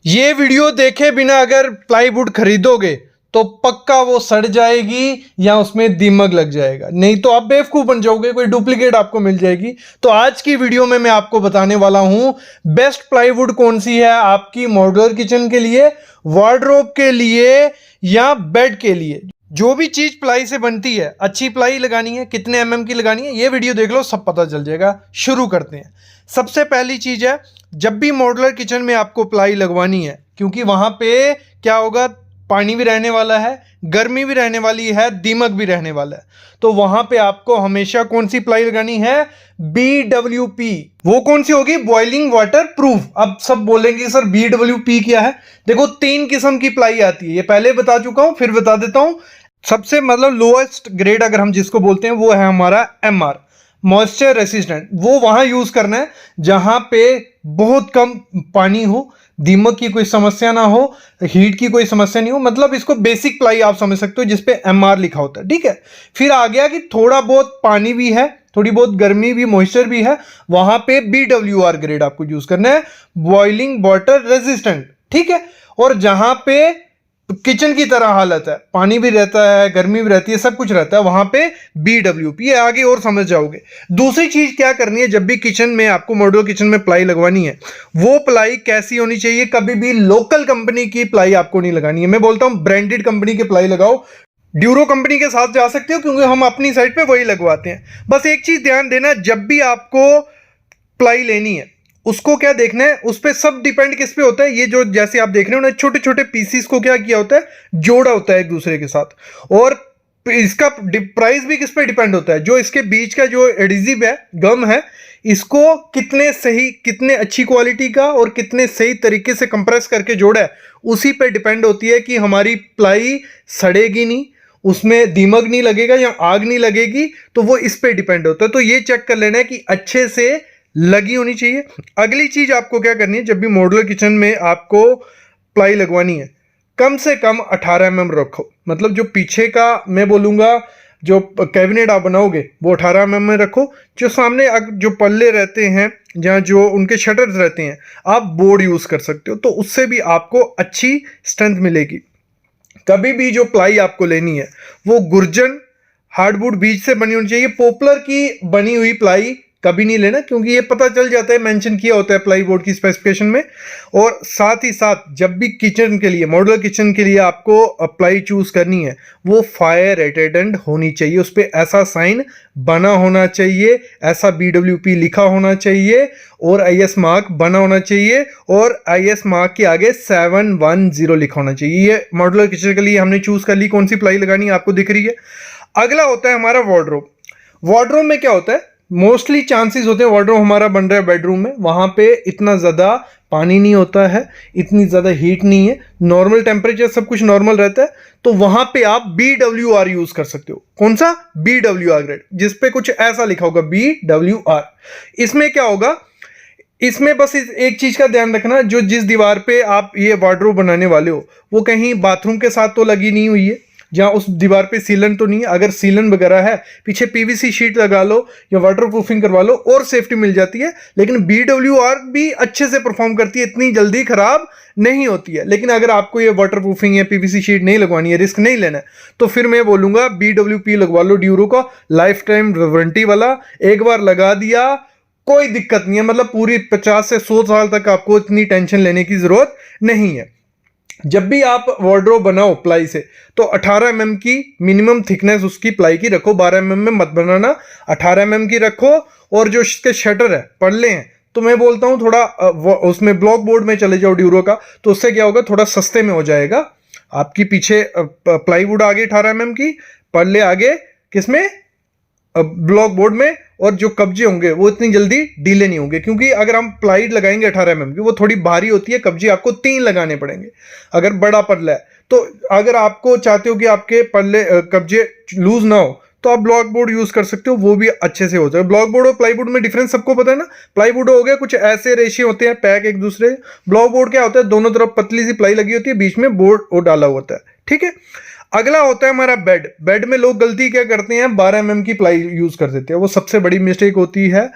ये वीडियो देखे बिना अगर प्लाईवुड खरीदोगे तो पक्का वो सड़ जाएगी या उसमें दीमक लग जाएगा, नहीं तो आप बेवकूफ बन जाओगे, कोई डुप्लीकेट आपको मिल जाएगी। तो आज की वीडियो में मैं आपको बताने वाला हूं बेस्ट प्लाईवुड कौन सी है आपकी मॉड्यूलर किचन के लिए, वार्डरोब के लिए या बेड के लिए। जो भी चीज प्लाई से बनती है, अच्छी प्लाई लगानी है, कितने एमएम की लगानी है, ये वीडियो देख लो, सब पता चल जाएगा। शुरू करते हैं। सबसे पहली चीज है, जब भी मॉड्यूलर किचन में आपको प्लाई लगवानी है, क्योंकि वहां पे क्या होगा, पानी भी रहने वाला है, गर्मी भी रहने वाली है, दीमक भी रहने वाला है, तो वहां पे आपको हमेशा कौन सी प्लाई लगानी है, BWP। वो कौन सी होगी, बॉइलिंग वाटर प्रूफ। अब सब बोलेंगे सर BWP क्या है। देखो 3 किस्म की प्लाई आती है, ये पहले बता चुका हूं, फिर बता देता हूं। सबसे मतलब लोएस्ट ग्रेड अगर हम जिसको बोलते हैं वो है हमारा MR, मॉइस्चर रेसिस्टेंट। वो वहां यूज करना है जहां पे बहुत कम पानी हो, दीमक की कोई समस्या ना हो, हीट की कोई समस्या नहीं हो, मतलब इसको बेसिक प्लाई आप समझ सकते हो जिसपे MR लिखा होता है, ठीक है। फिर आ गया कि थोड़ा बहुत पानी भी है, थोड़ी बहुत गर्मी भी, मॉइस्चर भी है, वहां पे BWR ग्रेड आपको यूज करना है, बॉइलिंग वाटर रेजिस्टेंट, ठीक है। और जहां पे किचन की तरह हालत है, पानी भी रहता है, गर्मी भी रहती है, सब कुछ रहता है, वहां पे BWP है। आगे और समझ जाओगे। दूसरी चीज क्या करनी है, जब भी किचन में आपको मॉड्यूलर किचन में प्लाई लगवानी है, वो प्लाई कैसी होनी चाहिए, कभी भी लोकल कंपनी की प्लाई आपको नहीं लगानी है। मैं बोलता हूं ब्रांडेड कंपनी की प्लाई लगाओ। ड्यूरो कंपनी के साथ जा सकते हो क्योंकि हम अपनी साइड पे वही लगवाते हैं। बस एक चीज ध्यान देना, जब भी आपको प्लाई लेनी है उसको क्या देखना है, उस पर सब डिपेंड किस पे होता है। ये जो जैसे आप देख रहे हो ना, छोटे छोटे पीसीस को क्या किया होता है, जोड़ा होता है एक दूसरे के साथ, और इसका प्राइस भी किस पे डिपेंड होता है, जो इसके बीच का जो एडिजिव है, गम है, इसको कितने सही, कितने अच्छी क्वालिटी का और कितने सही तरीके से कंप्रेस करके जोड़ा है, उसी पे डिपेंड होती है कि हमारी प्लाई सड़ेगी नहीं, उसमें दीमक नहीं लगेगा या आग नहीं लगेगी, तो वो इस पे डिपेंड होता है। तो ये चेक कर लेना है कि अच्छे से लगी होनी चाहिए। अगली चीज आपको क्या करनी है, जब भी मॉड्यूलर किचन में आपको प्लाई लगवानी है, कम से कम 18 mm रखो। मतलब जो पीछे का मैं बोलूंगा, जो कैबिनेट आप बनाओगे वो 18 mm में रखो। जो सामने जो पल्ले रहते हैं, जहाँ जो उनके शटर्स रहते हैं, आप बोर्ड यूज कर सकते हो, तो उससे भी आपको अच्छी स्ट्रेंथ मिलेगी। कभी भी जो प्लाई आपको लेनी है वो गुर्जन हार्डवुड बीज से बनी होनी चाहिए। पॉपुलर की बनी हुई प्लाई कभी नहीं लेना, क्योंकि ये पता चल जाता है, मेंशन किया होता है प्लाई बोर्ड की स्पेसिफिकेशन में। और साथ ही साथ जब भी किचन के लिए, मॉड्यूलर किचन के लिए आपको प्लाई चूज करनी है, वो फायर रेटेडेंट होनी चाहिए, उस पर ऐसा साइन बना होना चाहिए, ऐसा BWP लिखा होना चाहिए, और IS मार्क बना होना चाहिए, और IS मार्क के आगे 710 लिखा होना चाहिए। ये मॉड्यूलर किचन के लिए हमने चूज कर ली कौन सी प्लाई लगानी है, आपको दिख रही है। अगला होता है हमारा वार्डरोब। वार्डरोब में क्या होता है, मोस्टली चांसेस होते हैं वार्डरोब हमारा बन रहा है बेडरूम में, वहां पे इतना ज्यादा पानी नहीं होता है, इतनी ज्यादा हीट नहीं है, नॉर्मल टेम्परेचर, सब कुछ नॉर्मल रहता है, तो वहां पे आप BWR यूज कर सकते हो। कौन सा, BWR ग्रेड, जिसपे कुछ ऐसा लिखा होगा BWR। इसमें क्या होगा, इसमें बस एक चीज का ध्यान रखना, जो जिस दीवार पे आप ये वार्डरोब बनाने वाले हो वो कहीं बाथरूम के साथ तो लगी नहीं हुई है, जहां उस दीवार पे सीलन तो नहीं है। अगर सीलन वगैरह है, पीछे PVC शीट लगा लो या वाटर प्रूफिंग करवा लो, और सेफ्टी मिल जाती है। लेकिन BWR भी अच्छे से परफॉर्म करती है, इतनी जल्दी खराब नहीं होती है। लेकिन अगर आपको ये वाटर प्रूफिंग या PVC शीट नहीं लगवानी है, रिस्क नहीं लेना है, तो फिर मैं बोलूंगा BWP लगवा लो, ड्यूरो का लाइफ टाइम वारंटी वाला। एक बार लगा दिया कोई दिक्कत नहीं है, मतलब पूरी 50 से 100 साल तक आपको इतनी टेंशन लेने की जरूरत नहीं है। जब भी आप वार्डरोब बनाओ प्लाई से, तो 18 mm की मिनिमम थिकनेस उसकी प्लाई की रखो, 12 mm में मत बनाना, 18 mm की रखो। और जो इसके शटर है, पल्ले हैं, तो मैं बोलता हूं थोड़ा उसमें ब्लॉक बोर्ड में चले जाओ ड्यूरो का, तो उससे क्या होगा, थोड़ा सस्ते में हो जाएगा। आपकी पीछे प्लाईवुड आगे 18 mm की, पल्ले आगे किसमें, ब्लॉक बोर्ड में, और जो कब्जे होंगे वो इतनी जल्दी डीले नहीं होंगे, क्योंकि अगर हम प्लाई लगाएंगे 18 mm की, वो थोड़ी भारी होती है, कब्जे आपको 3 लगाने पड़ेंगे अगर बड़ा पल्ला है। तो अगर आपको चाहते हो कि आपके पल्ले कब्जे लूज ना हो, तो आप ब्लॉक बोर्ड यूज कर सकते हो, वो भी अच्छे से होता है। ब्लॉक बोर्ड और प्लाईवुड में डिफरेंस सबको पता है ना। प्लाईवुड हो गया कुछ ऐसे रेशियो होते हैं पैक एक दूसरे, ब्लॉक बोर्ड क्या होता है, दोनों तरफ पतली सी प्लाई लगी होती है, बीच में बोर्ड वो डाला होता है, ठीक है। अगला होता है हमारा बेड। बेड में लोग गलती क्या करते हैं, 12 mm की प्लाई यूज कर देते हैं, वो सबसे बड़ी मिस्टेक होती है।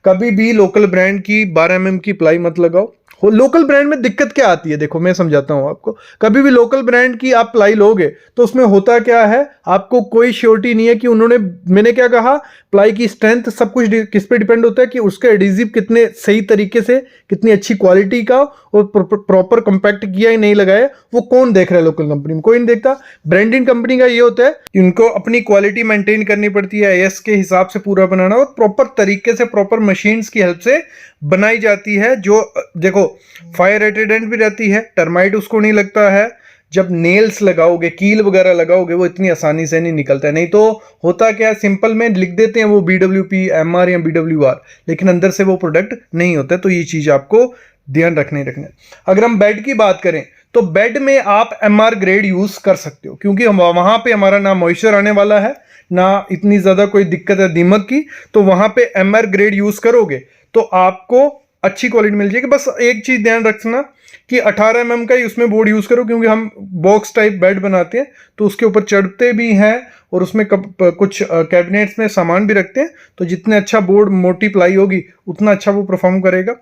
कभी भी लोकल ब्रांड की 12 mm की प्लाई मत लगाओ। लोकल ब्रांड में दिक्कत क्या आती है, देखो मैं समझाता हूं आपको। कभी भी लोकल ब्रांड की आप प्लाई लोगे तो उसमें होता क्या है, आपको कोई श्योरिटी नहीं है कि उन्होंने, मैंने क्या कहा, प्लाई की स्ट्रेंथ सब कुछ किस पे डिपेंड होता है कि उसका एडिजिव कितने सही तरीके से, कितनी अच्छी क्वालिटी का और प्रॉपर कंपैक्ट किया ही नहीं लगाया, वो कौन देख रहा है लोकल कंपनी में? कोई नहीं देखता। ब्रांडिंग कंपनी का ये होता है कि उनको अपनी क्वालिटी मेंटेन करनी पड़ती है, एएस के हिसाब से पूरा बनाना और प्रॉपर तरीके से, प्रॉपर मशीन्स की हेल्प से बनाई जाती है, जो देखो फायर रेटेडेंट भी रहती है, टर्माइट उसको नहीं लगता है। जब नेल्स लगाओगे, कील वगैरह लगाओगे, वो इतनी आसानी से नहीं निकलता है। नहीं तो होता क्या है, सिंपल में लिख देते हैं वो BWP MR या BWR, लेकिन अंदर से वो प्रोडक्ट नहीं होता है। तो ये चीज आपको ध्यान रखने। अगर हम बेड की बात करें तो बेड में आप MR ग्रेड यूज कर सकते हो, क्योंकि हम वहां पे हमारा ना मॉइस्चर आने वाला है, ना इतनी ज्यादा कोई दिक्कत है दीमक की। तो वहां पे MR ग्रेड यूज करोगे तो आपको अच्छी क्वालिटी मिल जाएगी। बस एक चीज ध्यान रखना कि 18 mm का ही उसमें बोर्ड यूज करो, क्योंकि हम बॉक्स टाइप बेड बनाते हैं तो उसके ऊपर चढ़ते भी हैं और उसमें कुछ कैबिनेट्स में सामान भी रखते हैं। तो जितने अच्छा बोर्ड, मोटी प्लाई होगी, उतना अच्छा वो परफॉर्म करेगा।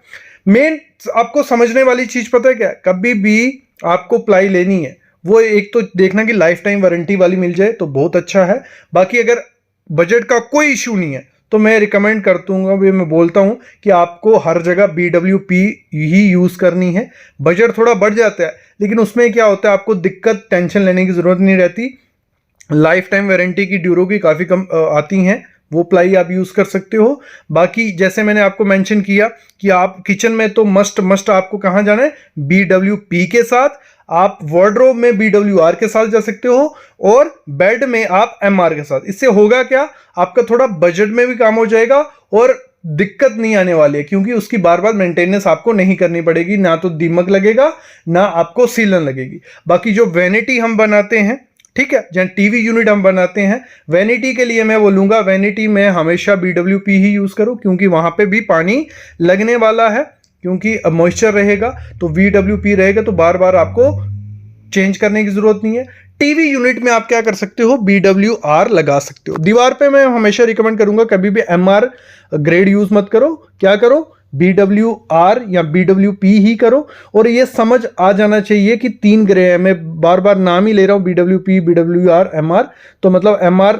मेन आपको समझने वाली चीज पता है क्या, कभी भी आपको प्लाई लेनी है वो एक तो देखना कि लाइफ टाइम वारंटी वाली मिल जाए तो बहुत अच्छा है। बाकी अगर बजट का कोई इशू नहीं है तो मैं रिकमेंड कर दूंगा, मैं बोलता हूं कि आपको हर जगह BWP ही यूज करनी है। बजट थोड़ा बढ़ जाता है लेकिन उसमें क्या होता है, आपको दिक्कत, टेंशन लेने की जरूरत नहीं रहती। लाइफ टाइम वारंटी की ड्यूरो की काफ़ी कम आती हैं, वो प्लाई आप यूज़ कर सकते हो। बाकी जैसे मैंने आपको मेंशन किया कि आप किचन में तो मस्ट आपको कहाँ जाना है, BWP के साथ। आप वार्डरोब में BWR के साथ जा सकते हो और बेड में आप MR के साथ। इससे होगा क्या, आपका थोड़ा बजट में भी काम हो जाएगा और दिक्कत नहीं आने वाली है, क्योंकि उसकी बार बार मेंटेनेंस आपको नहीं करनी पड़ेगी, ना तो दीमक लगेगा ना आपको सीलन लगेगी। बाकी जो वैनिटी हम बनाते हैं, ठीक है, जहां टीवी यूनिट हम बनाते हैं, वैनिटी के लिए मैं बोलूंगा वैनिटी में हमेशा BWP ही यूज करो, क्योंकि वहां पे भी पानी लगने वाला है, क्योंकि मॉइस्चर रहेगा तो BWP रहेगा, तो बार बार आपको चेंज करने की जरूरत नहीं है। टीवी यूनिट में आप क्या कर सकते हो, BWR लगा सकते हो। दीवार पे मैं हमेशा रिकमेंड करूंगा कभी भी MR ग्रेड यूज मत करो, क्या करो, BWR या BWP ही करो। और ये समझ आ जाना चाहिए कि 3 ग्रे है, मैं बार बार नाम ही ले रहा हूं, BWP, BWR, MR। तो मतलब MR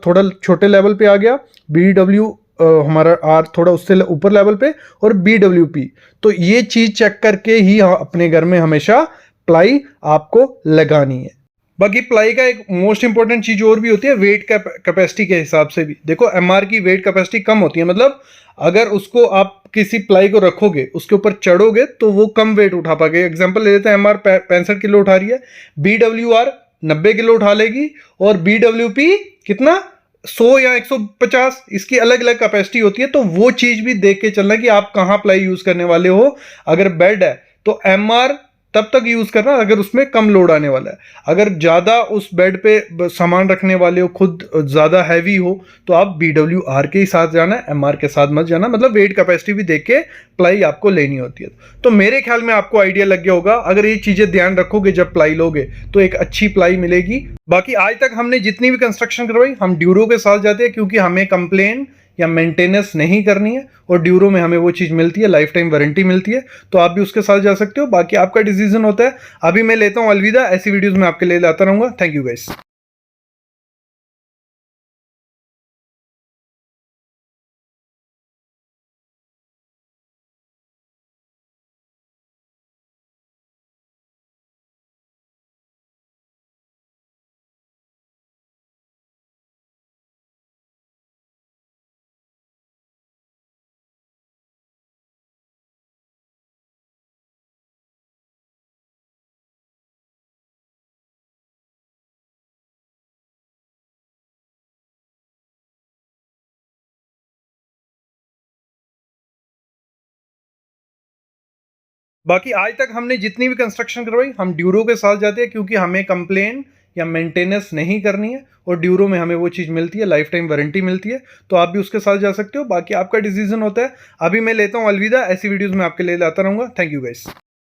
थोड़ा छोटे लेवल पे आ गया, BW हमारा R थोड़ा उससे ऊपर लेवल पे, और BWP। तो ये चीज चेक करके ही अपने घर में हमेशा प्लाई आपको लगानी है। बाकी प्लाई का एक मोस्ट इंपॉर्टेंट चीज और भी होती है, वेट कैपेसिटी के हिसाब से भी। देखो MR की वेट कैपेसिटी कम होती है, मतलब अगर उसको आप किसी प्लाई को रखोगे, उसके ऊपर चढ़ोगे तो वो कम वेट उठा पाएगा। एग्जांपल ले लेते हैं, MR 65 किलो उठा रही है, BWR 90 किलो उठा लेगी, और BWP कितना, 100 या 150, इसकी अलग अलग कैपेसिटी होती है। तो वो चीज भी देख के चलना कि आप कहाँ प्लाई यूज करने वाले हो। अगर बेड है तो MR तब तक यूज करना अगर उसमें कम लोड आने वाला है। अगर ज्यादा उस बेड पे सामान रखने वाले हो, खुद ज्यादा हैवी हो, तो आप BWR के ही साथ जाना है, MR के साथ मत जाना। मतलब वेट कैपेसिटी भी देख के प्लाई आपको लेनी होती है। तो मेरे ख्याल में आपको आइडिया लग गया होगा, अगर ये चीजें ध्यान रखोगे जब प्लाई लोगे तो एक अच्छी प्लाई मिलेगी। बाकी आज तक हमने जितनी भी कंस्ट्रक्शन करवाई, हम ड्यूरो के साथ जाते हैं, क्योंकि हमें कंप्लेन या मेंटेनेंस नहीं करनी है, और ड्यूरो में हमें वो चीज मिलती है, लाइफ टाइम वारंटी मिलती है। तो आप भी उसके साथ जा सकते हो, बाकी आपका डिसीजन होता है। अभी मैं लेता हूं अलविदा, ऐसी वीडियोस मैं आपके लिए लाता रहूंगा। Thank you guys. बाकी आज तक हमने जितनी भी कंस्ट्रक्शन करवाई, हम ड्यूरो के साथ जाते हैं, क्योंकि हमें कंप्लेन या मेंटेनेंस नहीं करनी है, और ड्यूरो में हमें वो चीज़ मिलती है, लाइफ टाइम वारंटी मिलती है। तो आप भी उसके साथ जा सकते हो, बाकी आपका डिसीजन होता है। अभी मैं लेता हूँ अलविदा, ऐसी वीडियोस मैं आपके लिए लाता रहूंगा। Thank you guys.